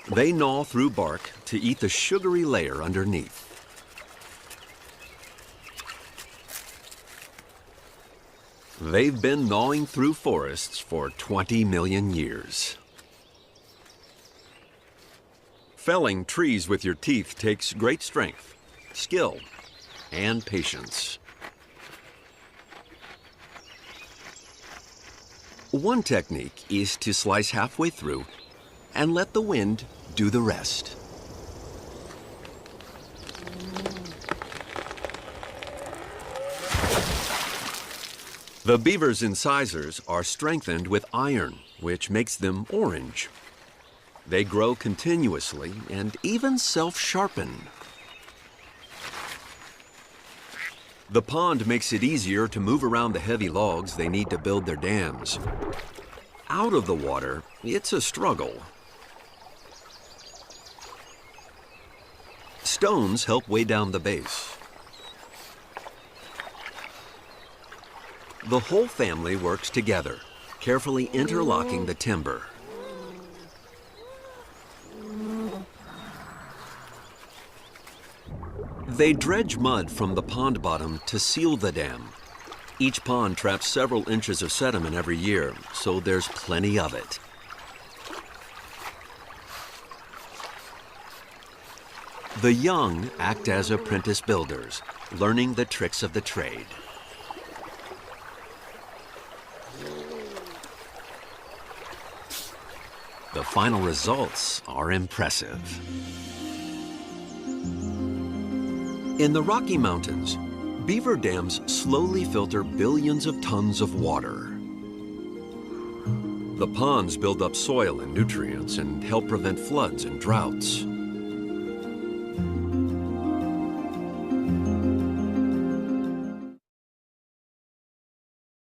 They gnaw through bark to eat the sugary layer underneath. They've been gnawing through forests for 20 million years. Felling trees with your teeth takes great strength, skill, and patience. One technique is to slice halfway through and let the wind do the rest. The beaver's incisors are strengthened with iron, which makes them orange. They grow continuously and even self-sharpen. The pond makes it easier to move around the heavy logs they need to build their dams. Out of the water, it's a struggle. Stones help weigh down the base. The whole family works together, carefully interlocking the timber. They dredge mud from the pond bottom to seal the dam. Each pond traps several inches of sediment every year, so there's plenty of it. The young act as apprentice builders, learning the tricks of the trade. The final results are impressive. In the Rocky Mountains, beaver dams slowly filter billions of tons of water. The ponds build up soil and nutrients and help prevent floods and droughts.